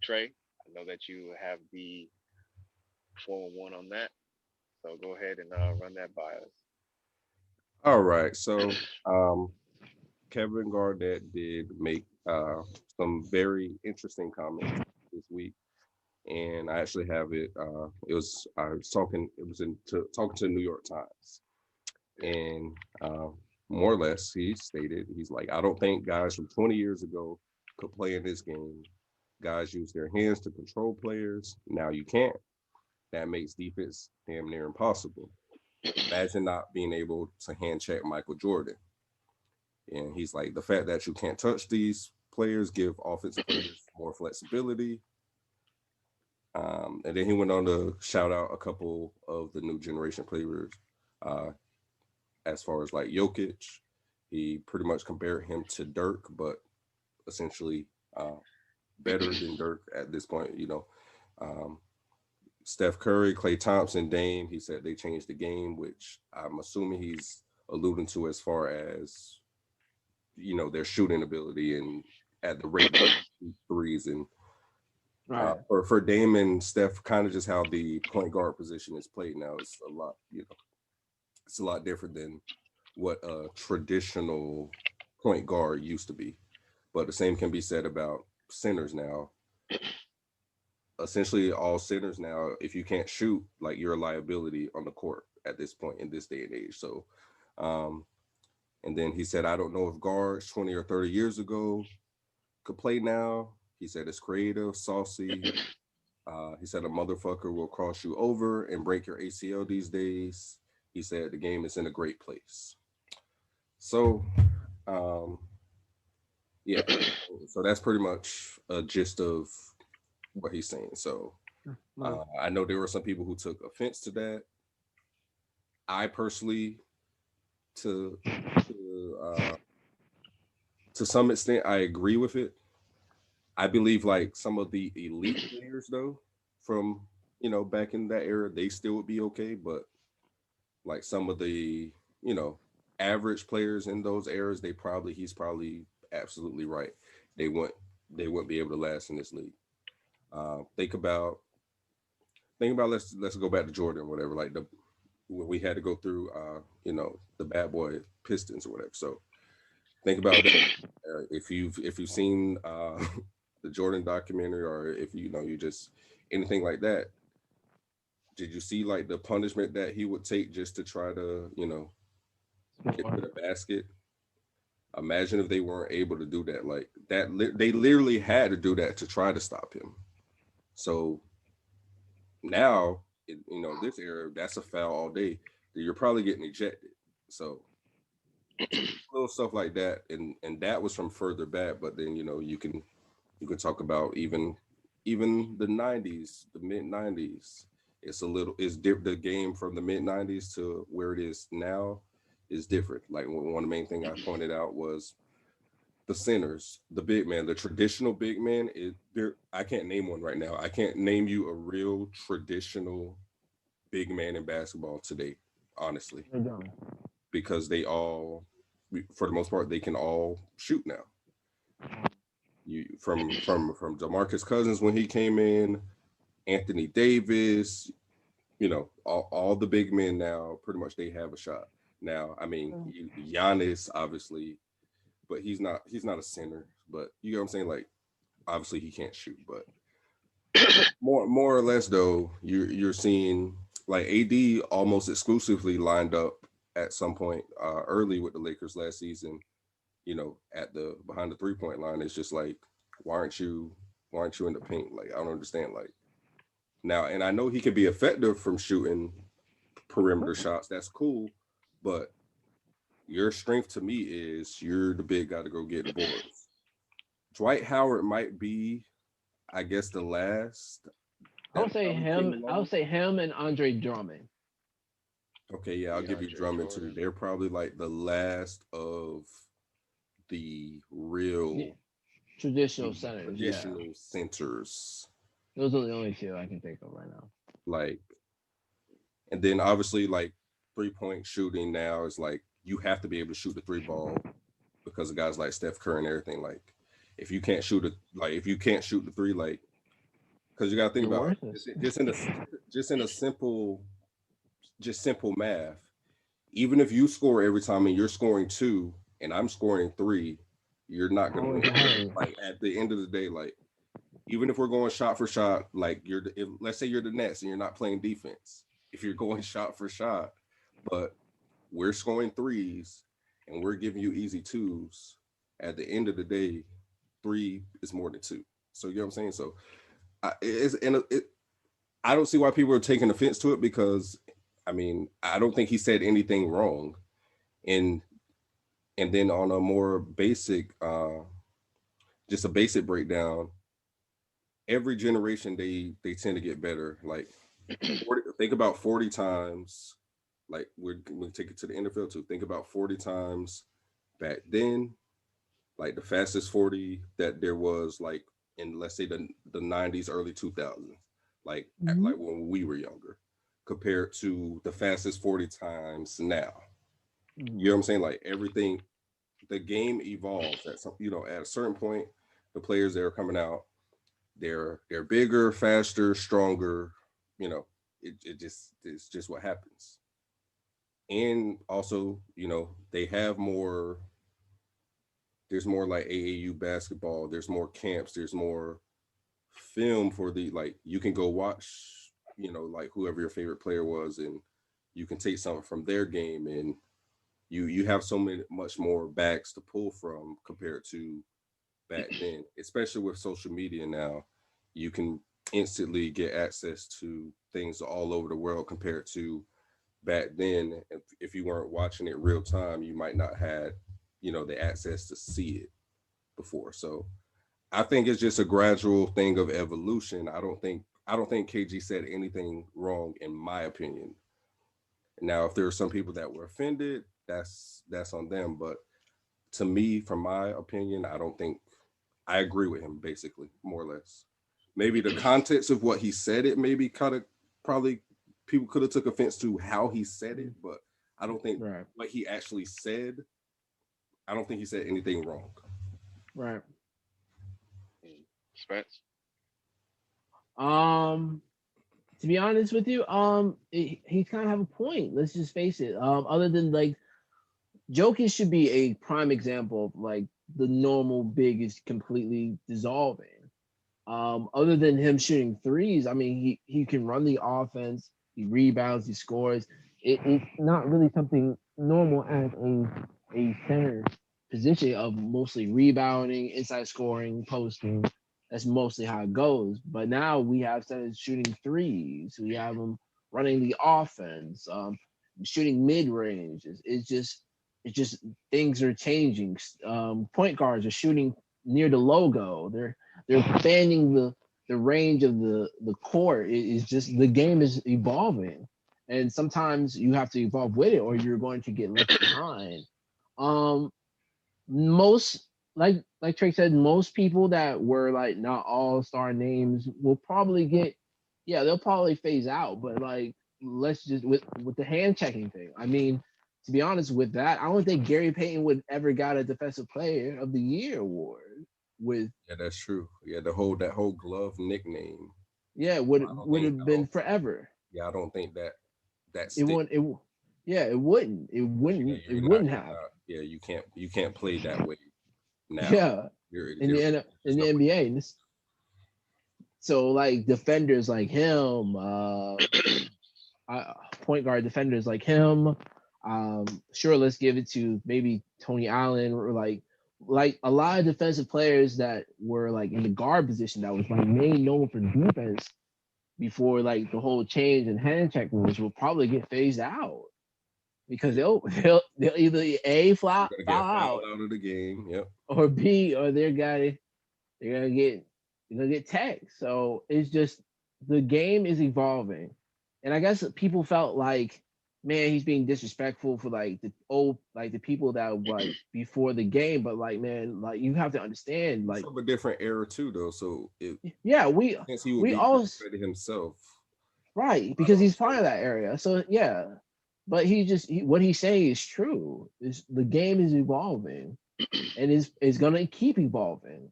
Trey. I know that you have the 4-1 on that, so go ahead and run that by us. All right. So Kevin Garnett did make some very interesting comments this week, and I actually have it. It was I was talking. It was talking to the New York Times, and more or less he stated he's like, I don't think guys from 20 years ago could play in this game. Guys use their hands to control players. Now you can't. That makes defense damn near impossible. Imagine not being able to hand check Michael Jordan. And he's like, the fact that you can't touch these players give offensive players more flexibility. And then he went on to shout out a couple of the new generation players. Uh, as far as like Jokic, he pretty much compared him to Dirk, but essentially better than Dirk at this point. Um, Steph Curry, Klay Thompson, Dame. He said they changed the game, which I'm assuming he's alluding to as far as their shooting ability and at the rate that they shoot threes. And Right. for Dame and Steph, kind of just how the point guard position is played now is a lot. It's a lot different than what a traditional point guard used to be. But the same can be said about centers now. Essentially, all centers now, if you can't shoot, like you're a liability on the court at this point in this day and age. So, um, and then he said, I don't know if guards 20 or 30 years ago could play now. He said it's creative, saucy. He said a motherfucker will cross you over and break your ACL these days. He said the game is in a great place. So, um, yeah. So that's pretty much a gist of what he's saying. So Well, I know there were some people who took offense to that. I personally, to to, to some extent, I agree with it. I believe like some of the elite players though, from back in that era, they still would be okay. But like some of the you know average players in those eras, he's probably absolutely right. They wouldn't they wouldn't be able to last in this league. Uh, think about think about let's go back to Jordan, or whatever. Like the when we had to go through the bad boy Pistons or whatever. So think about that. If you've seen the Jordan documentary, or if you just anything like that, did you see like the punishment that he would take just to try to get to the basket? Imagine if they weren't able to do that. Like that, they literally had to do that to try to stop him. So now, this era, that's a foul all day. You're probably getting ejected. So little stuff like that, and that was from further back. But then you can talk about even the '90s, the mid '90s. The game from the mid '90s to where it is now is different. Like one of the main thing I pointed out was the centers, the big man, the traditional big man. I can't name one right now. I can't name you a real traditional big man in basketball today, honestly, they're done. because for the most part, they can all shoot now. You from Demarcus Cousins when he came in, Anthony Davis, all the big men now, pretty much they have a shot. Now, I mean, Giannis obviously, but he's not a center. But you know what I'm saying? Like, obviously he can't shoot, but more or less though, you're seeing like AD almost exclusively lined up at some point early with the Lakers last season. At the behind the 3-point line, it's just like, why aren't you in the paint? Like, I don't understand. Like now, and I know he can be effective from shooting perimeter shots. That's cool, but your strength to me is you're the big guy to go get the boards. Dwight Howard might be, I guess, the last I would that say probably came him. I would along. say him and Andre Drummond. Okay, yeah, I'll give you DeAndre Drummond too. Jordan. They're probably like the last of the Yeah, real traditional centers. Yeah, traditional centers. those are the only two I can think of right now. Like, and then obviously, like 3-point shooting now is like you have to be able to shoot the three ball because of guys like Steph Curry and everything. Like, if you can't shoot the three, like because you got to think You're about it. worthless. Just in a simple math. Even if you score every time and you're scoring 2 and I'm scoring 3, you're not gonna Always win. ahead. Like at the end of the day, like even if we're going shot for shot, like let's say you're the Nets and you're not playing defense. If you're going shot for shot, but we're scoring 3s and we're giving you easy 2s, at the end of the day, 3 is more than 2. So you know what I'm saying? So I don't see why people are taking offense to it, because I mean, I don't think he said anything wrong. And then on a more basic, just a basic breakdown, every generation they tend to get better. Like think about 40 times, like we're take it to the NFL too. Think about 40 times back then, like the fastest 40 that there was, like in, let's say, the 90s, early 2000s, like Mhm. when we were younger, compared to the fastest 40 times now. You know what I'm saying? Like everything, the game evolves at some, at a certain point, the players that are coming out, they're bigger, faster, stronger. It's just what happens. And also, they have more. There's more like AAU basketball. There's more camps. There's more film for the, like, you can go watch, like whoever your favorite player was, and you can take something from their game, and you have much more bags to pull from compared to back then, especially with social media now. You can instantly get access to things all over the world, compared to back then. If you weren't watching it real time, you might not had, the access to see it before. So I think it's just a gradual thing of evolution. I don't think KG said anything wrong, in my opinion. Now, if there are some people that were offended, that's on them. But to me, from my opinion, I don't think I agree with him, basically, more or less. Maybe the context of what he said, it maybe kind of probably people could have took offense to how he said it, but I don't think Right. what he actually said, I don't think he said anything wrong. Right. Spence. To be honest with you, he kind of have a point. Let's just face it. Other than like Jokic should be a prime example of like the normal big is completely dissolving. Other than him shooting threes, I mean, he can run the offense, he rebounds, he scores. It's not really something normal as a center position of mostly rebounding, inside scoring, posting. That's mostly how it goes. But now we have centers shooting threes. We have them running the offense, shooting mid range. It's just things are changing. Point guards are shooting near the logo. They're expanding the range of the court. It's just the game is evolving, and sometimes you have to evolve with it, or you're going to get left behind. Um, most like Trey said, most people that were like not all star names will probably get, yeah, they'll probably phase out. But like, let's just with the hand checking thing. I mean, to be honest with that, I don't think Gary Payton would ever got a Defensive Player of the Year award with. Yeah, that's true. Yeah, that whole glove nickname. Yeah, I don't would think have I been don't forever. yeah, I don't think that It stick. wouldn't. Yeah, it wouldn't. It 'Cause, yeah, wouldn't. It you're wouldn't have. not, yeah, you can't play that way now. Yeah, in There's in no the way. NBA. So like defenders like him, point guard defenders like him. Sure, let's give it to maybe Tony Allen, or like a lot of defensive players that were like in the guard position that was like made known for defense before like the whole change in hand check rules will probably get phased out because Yeah, they'll either A you're foul gonna get out, fouled out of the game. Yep. or B, or they're gonna get tagged. So it's just the game is evolving, and I guess people felt like, man, he's being disrespectful for like the people that like before the game. But like, man, like you have to understand, It's like, of a different era too, though. So yeah, we since he would we be all disrespecting himself, right, I because don't he's part understand. of that area. So yeah, but what he's saying is true. Is the game is evolving, and is gonna keep evolving.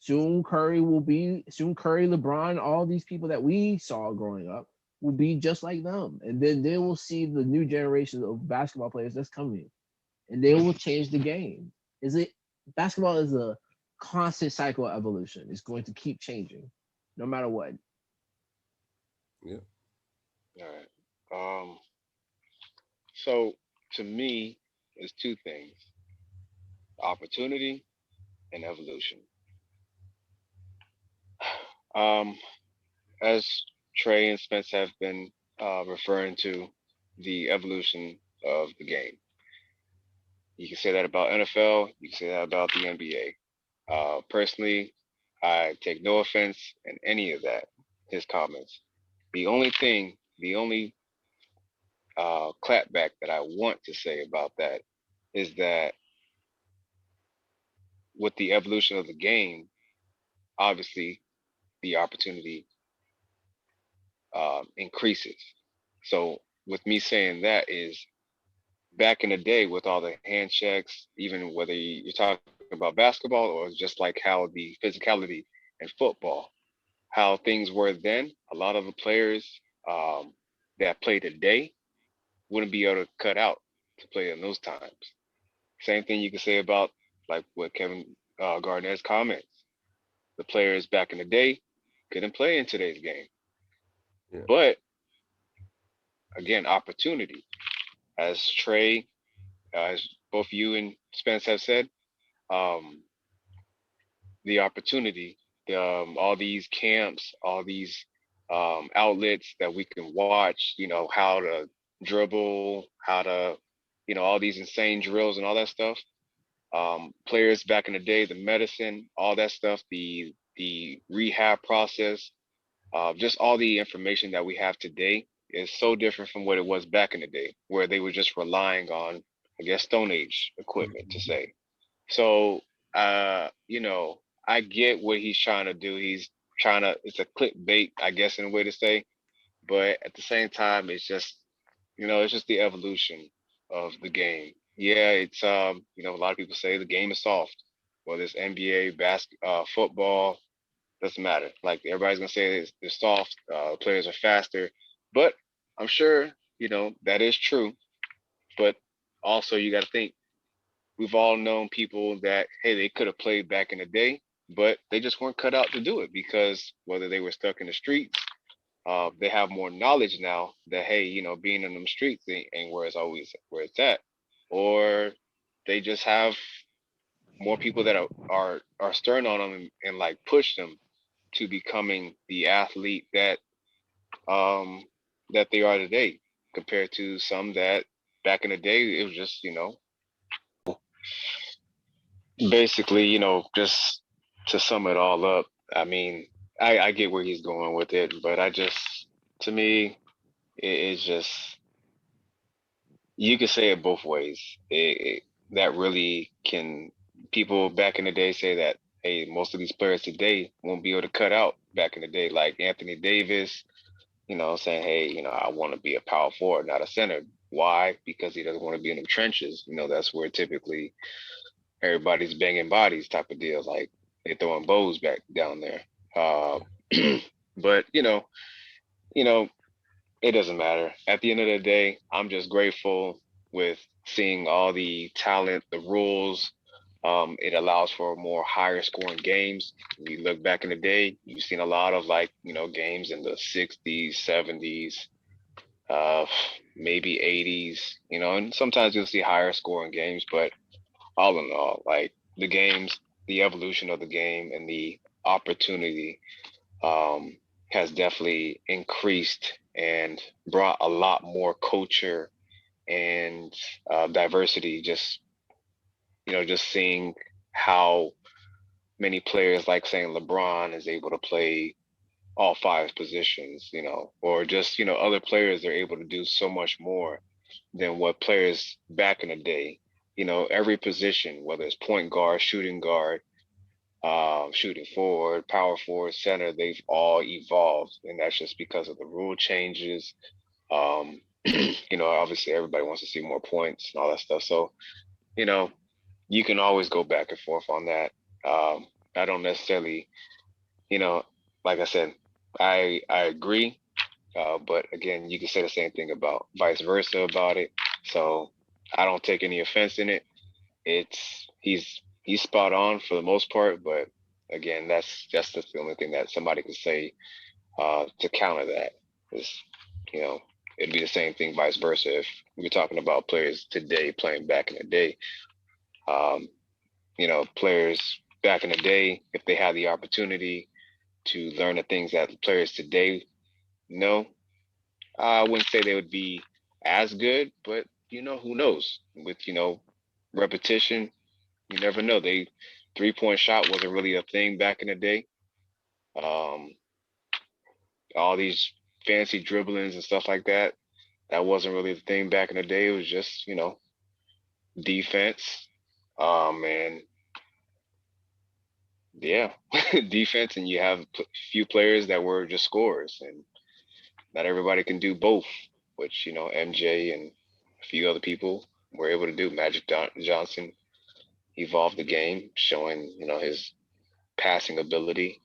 Soon Curry, LeBron, all these people that we saw growing up will be just like them. And then they will see the new generation of basketball players that's coming. And they will change the game. Is it basketball is a constant cycle of evolution. It's going to keep changing no matter what. Yeah. All right. So to me, it's two things: opportunity and evolution. Um, as Trey and Spence have been referring to the evolution of the game. You can say that about NFL. You can say that about the NBA. Personally, I take no offense in any of that. His comments. The only clapback that I want to say about that is that with the evolution of the game, obviously the opportunity increases. So with me saying that is back in the day with all the hand checks, even whether you're talking about basketball or just like how the physicality in football, how things were then, a lot of the players um, that play today wouldn't be able to cut out to play in those times. Same thing you can say about like what Kevin Garnett's comments. The players back in the day couldn't play in today's game. Yeah. But again, opportunity. As Trey, as both you and Spence have said, um, the opportunity, all these camps, all these outlets that we can watch, how to dribble, how to, all these insane drills and all that stuff. Players back in the day, the medicine, all that stuff, the rehab process, just all the information that we have today is so different from what it was back in the day, where they were just relying on, I guess, Stone Age equipment to say. So, I get what he's trying to do. He's trying to, it's a clickbait, I guess, in a way to say, but at the same time, it's just, it's just the evolution of the game. Yeah, it's, a lot of people say the game is soft, whether it's NBA, football, doesn't matter. Like everybody's gonna say it's soft. Players are faster, but I'm sure that is true. But also, you got to think we've all known people that hey, they could have played back in the day, but they just weren't cut out to do it because whether they were stuck in the streets, they have more knowledge now that hey, being in them streets ain't where it's always where it's at, or they just have more people that are stern on them and like push them to becoming the athlete um that they are today compared to some that back in the day it was just basically just to sum it all up. I mean, I get where he's going with it, but I just to me it's just you can say it both ways. That really can people back in the day say that hey, most of these players today won't be able to cut out back in the day, like Anthony Davis, saying, hey, I want to be a power forward, not a center. Why? Because he doesn't want to be in the trenches. That's where typically everybody's banging bodies type of deal. Like they're throwing bows back down there. But you know, it doesn't matter. At the end of the day, I'm just grateful with seeing all the talent, the rules. It allows for more higher scoring games. We look back in the day, you've seen a lot of like, games in the 60s, 70s, uh, maybe 80s, and sometimes you'll see higher scoring games. But all in all, like the games, the evolution of the game and the opportunity um, has definitely increased and brought a lot more culture and diversity. Just seeing how many players, like saying LeBron, is able to play all five positions, or just other players are able to do so much more than what players back in the day. Every position, whether it's point guard, shooting guard, shooting forward, power forward, center, they've all evolved, and that's just because of the rule changes. Obviously everybody wants to see more points and all that stuff. So, you know, you can always go back and forth on that. I don't necessarily, you know, like I said, I agree. But again, you can say the same thing about vice versa about it. So I don't take any offense in it. It's he's spot on for the most part, but again, that's just the only thing that somebody can say to counter that. Is, you know, it'd be the same thing vice versa if we're talking about players today playing back in the day. Um, players back in the day, if they had the opportunity to learn the things that players today know, I wouldn't say they would be as good, but who knows? With repetition, you never know. 3-point shot wasn't really a thing back in the day. Um, all these fancy dribblings and stuff like that, that wasn't really the thing back in the day. It was just, defense. And yeah, defense, and you have a few players that were just scorers, and not everybody can do both, which, MJ and a few other people were able to do. Johnson evolved the game, showing, his passing ability.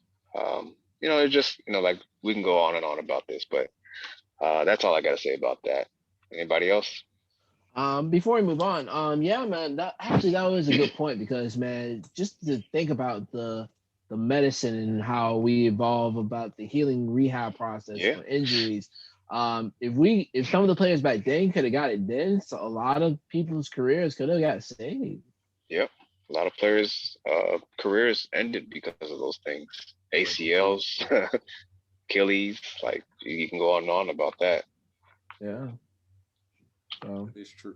It's just, like we can go on and on about this, but that's all I got to say about that. Anybody else? Before we move on, yeah, man, that was a good point because, man, just to think about the medicine and how we evolve about the healing rehab process Yeah. for injuries. If some of the players back then could have got it then, so a lot of people's careers could have got saved. Yep. A lot of players' careers ended because of those things. ACLs, Achilles, like you can go on and on about that. Yeah. So It's true.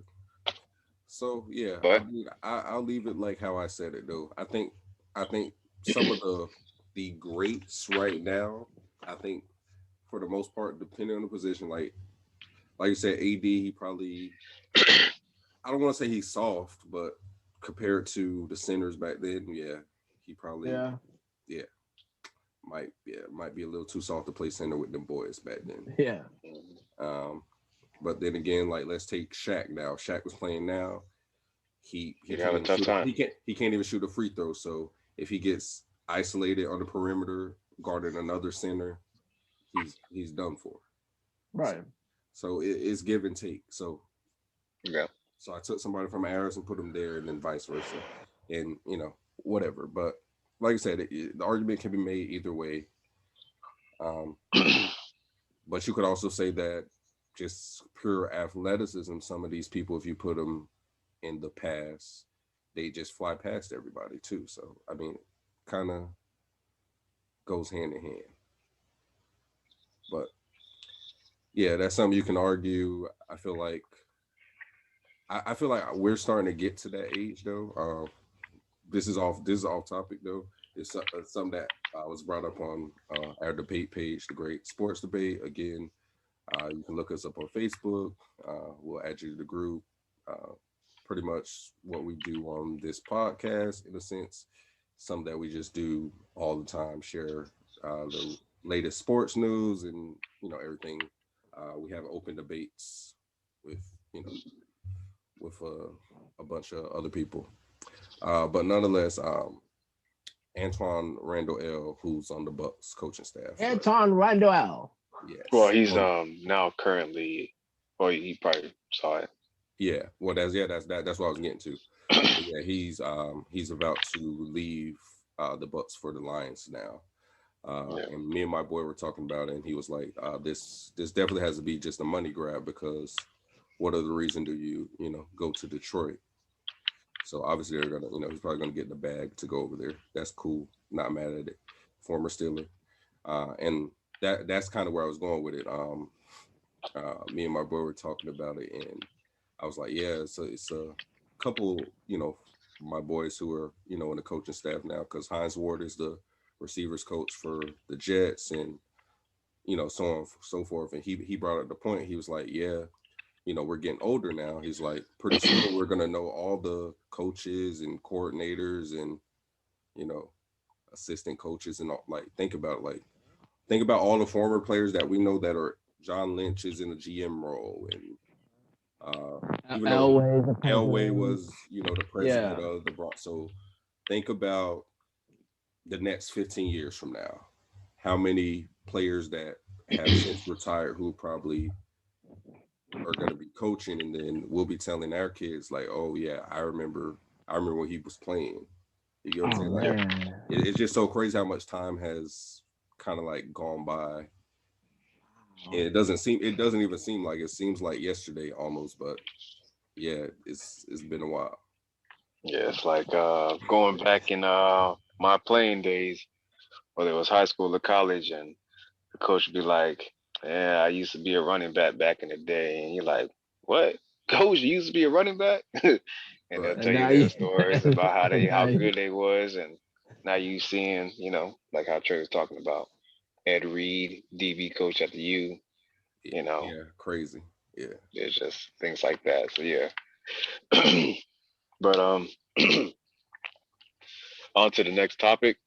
So yeah, But I'll leave it like how I said it though. I think some of the greats right now, I think for the most part, depending on the position, like you said, AD, he probably, I don't want to say he's soft, but compared to the centers back then, yeah, he probably yeah, yeah might be a little too soft to play center with them boys back then. yeah, Um, but then again, like let's take Shaq now. Shaq was playing now. He you'd can't have a even tough shoot. time. He can't even shoot a free throw. So if he gets isolated on the perimeter, guarding another center, he's done for. right. So it's give and take. So Yeah. so I took somebody from Aris and put him there, and then vice versa, and whatever. But like I said, the argument can be made either way. Um, but you could also say that just pure athleticism, some of these people, if you put them in the past, they just fly past everybody too. So I mean, kind of goes hand in hand. But yeah, that's something you can argue. I feel like we're starting to get to that age though. This is off topic though. It's something that was brought up on our debate page, the Great Sports Debate. Again, you can look us up on Facebook. We'll add you to the group. Uh, Pretty much what we do on this podcast, in a sense, something that we just do all the time. Share the latest sports news and everything. We have open debates with with a bunch of other people. But nonetheless, Antoine Randall L, who's on the Bucks coaching staff. Anton Randall. Yes. Well, he's now currently. Well, he probably saw it. Yeah. Well, that's what I was getting to. But yeah, he's about to leave the Bucks for the Lions now. And me and my boy were talking about it, and he was like, "This definitely has to be just a money grab because what other reason do you go to Detroit?" So obviously they're gonna he's probably gonna get in the bag to go over there. That's cool. Not mad at it. Former Steeler, and that's kind of where I was going with it. Me and my boy were talking about it, and I was like, yeah, it's a couple my boys who are in the coaching staff now because Hines Ward is the receivers coach for the Jets and so on so forth. And he brought up the point. He was like, yeah, we're getting older now. He's like, pretty soon we're gonna know all the coaches and coordinators and assistant coaches and all. Like think about all the former players that we know that are John Lynch is in the GM role, and even though Elway was the president of the Bronx. So think about the next 15 years from now, how many players that have since retired who probably are going to be coaching, and then we'll be telling our kids like, oh yeah, I remember when he was playing. You get what I'm saying? Like, Man. it's just so crazy how much time has kind of like gone by. And it doesn't even seem like, it seems like yesterday almost, but yeah, it's been a while. Yeah, it's like going back in my playing days, whether it was high school or college, and the coach would be like, "Yeah, I used to be a running back in the day," and you're like, "What? Coach, you used to be a running back?" And they'll Right. tell And you now their you, stories about how now good they was, and now you seeing, like how Trey was talking about Ed Reed, DB coach at the U. You know, Yeah, crazy. Yeah. it's just things like that. So yeah, but on to the next topic.